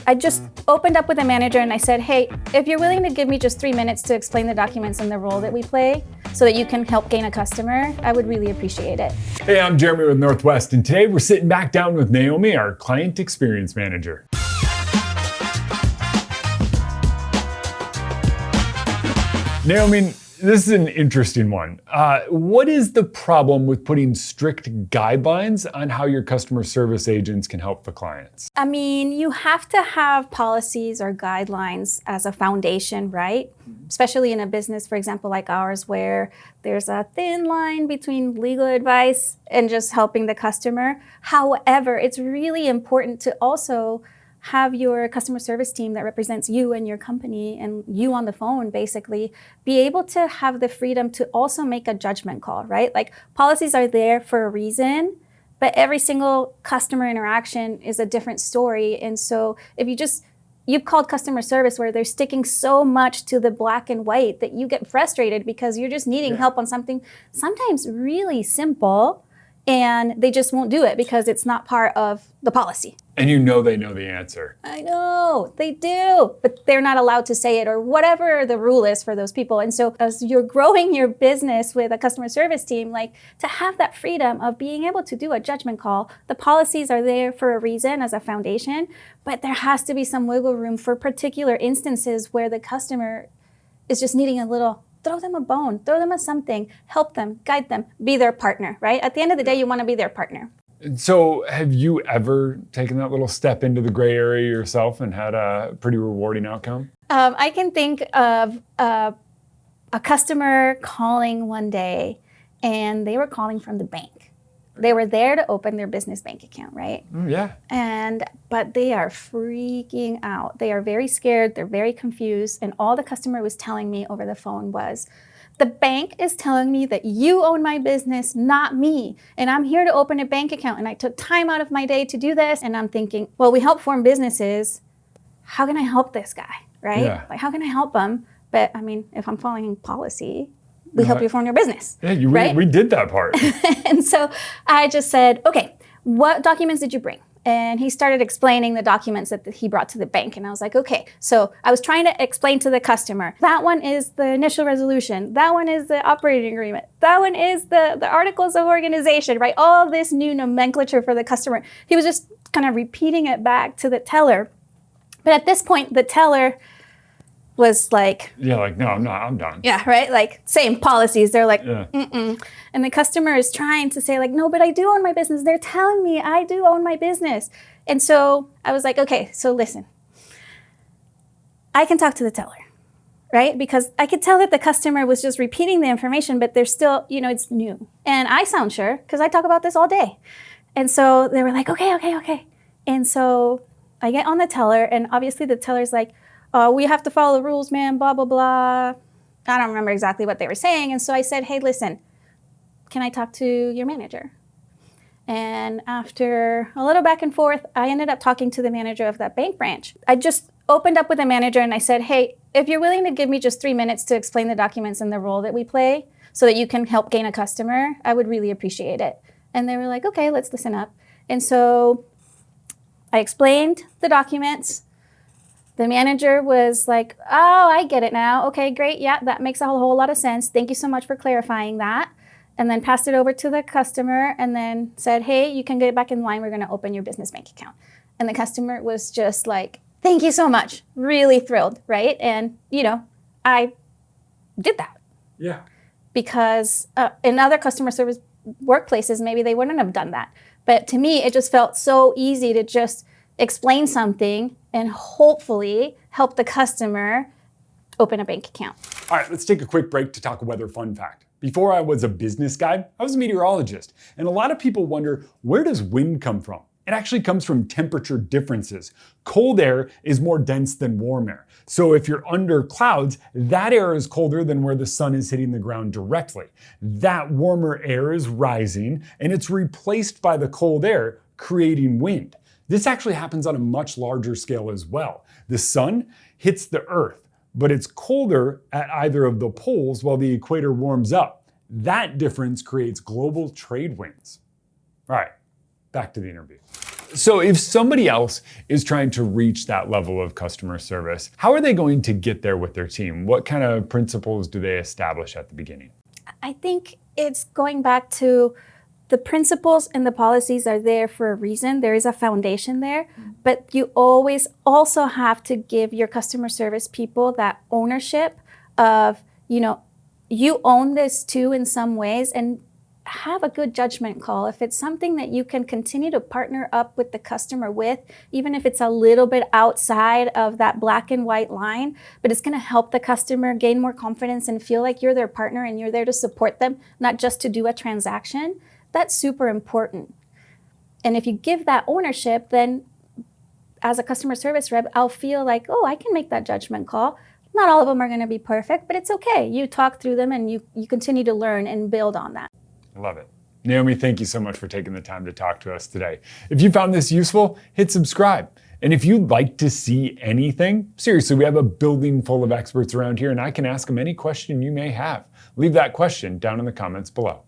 I just opened up with the manager and I said, hey, if you're willing to give me just 3 minutes to explain the documents and the role that we play so that you can help gain a customer, I would really appreciate it. Hey, I'm Jeremy with Northwest, and today we're sitting back down with Naomi, our client experience manager. Naomi, this is an interesting one. What is the problem with putting strict guidelines on how your customer service agents can help the clients? I mean, you have to have policies or guidelines as a foundation, right? Especially in a business, for example, like ours, where there's a thin line between legal advice and just helping the customer. However, it's really important to also have your customer service team that represents you and your company and you on the phone, basically, be able to have the freedom to also make a judgment call, right? Like, policies are there for a reason, but every single customer interaction is a different story. And so if you've called customer service where they're sticking so much to the black and white that you get frustrated because you're just needing help on something sometimes really simple, and they just won't do it because it's not part of the policy. And you know they know the answer. I know, they do, but they're not allowed to say it or whatever the rule is for those people. And so as you're growing your business with a customer service team, like, to have that freedom of being able to do a judgment call, the policies are there for a reason as a foundation, but there has to be some wiggle room for particular instances where the customer is just needing a little. Throw them a bone, throw them a something, help them, guide them, be their partner, right? At the end of the day, you want to be their partner. So have you ever taken that little step into the gray area yourself and had a pretty rewarding outcome? I can think of a customer calling one day, and they were calling from the bank. They were there to open their business bank account, right? Yeah. But they are freaking out. They are very scared. They're very confused. And all the customer was telling me over the phone was, the bank is telling me that you own my business, not me. And I'm here to open a bank account. And I took time out of my day to do this. And I'm thinking, well, we help form businesses. How can I help this guy, right? Yeah. Like, how can I help him? But I mean, if I'm following policy, we help you form your business. Yeah, right? we did that part. And so I just said, okay, what documents did you bring? And he started explaining the documents that he brought to the bank. And I was like, okay. So I was trying to explain to the customer, that one is the initial resolution. That one is the operating agreement. That one is the articles of organization, right? All this new nomenclature for the customer. He was just kind of repeating it back to the teller. But at this point, the teller was like, yeah, like, no, I'm done. Yeah, right? Like, same policies. They're like, Yeah. mm-mm. And the customer is trying to say, like, no, but I do own my business. They're telling me I do own my business. And so I was like, okay, so listen. I can talk to the teller, right? Because I could tell that the customer was just repeating the information, but they're still, it's new. And I sound sure, because I talk about this all day. And so they were like, okay. And so I get on the teller, and obviously the teller's like, we have to follow the rules, man, blah, blah, blah. I don't remember exactly what they were saying. And so I said, hey, listen, can I talk to your manager? And after a little back and forth, I ended up talking to the manager of that bank branch. I just opened up with the manager and I said, hey, if you're willing to give me just 3 minutes to explain the documents and the role that we play so that you can help gain a customer, I would really appreciate it. And they were like, okay, let's listen up. And so I explained the documents. The manager was like, oh, I get it now. Okay, great. Yeah, that makes a whole lot of sense. Thank you so much for clarifying that. And then passed it over to the customer and then said, hey, you can get back in line. We're going to open your business bank account. And the customer was just like, thank you so much. Really thrilled, right? And, I did that. Yeah. Because in other customer service workplaces, maybe they wouldn't have done that. But to me, it just felt so easy to just explain something and hopefully help the customer open a bank account. All right, let's take a quick break to talk weather fun fact. Before I was a business guy, I was a meteorologist. And a lot of people wonder, where does wind come from? It actually comes from temperature differences. Cold air is more dense than warm air. So if you're under clouds, that air is colder than where the sun is hitting the ground directly. That warmer air is rising and it's replaced by the cold air, creating wind. This actually happens on a much larger scale as well. The sun hits the earth, but it's colder at either of the poles while the equator warms up. That difference creates global trade winds. All right, back to the interview. So if somebody else is trying to reach that level of customer service, how are they going to get there with their team? What kind of principles do they establish at the beginning? I think it's going back to the principles and the policies are there for a reason. There is a foundation there, but you always also have to give your customer service people that ownership of, you own this too in some ways, and have a good judgment call. If it's something that you can continue to partner up with the customer with, even if it's a little bit outside of that black and white line, but it's going to help the customer gain more confidence and feel like you're their partner and you're there to support them, not just to do a transaction, that's super important. And if you give that ownership, then as a customer service rep, I'll feel like, oh, I can make that judgment call. Not all of them are going to be perfect, but it's okay. You talk through them and you continue to learn and build on that. Love it. Naomi, thank you so much for taking the time to talk to us today. If you found this useful, hit subscribe. And if you'd like to see anything, seriously, we have a building full of experts around here and I can ask them any question you may have. Leave that question down in the comments below.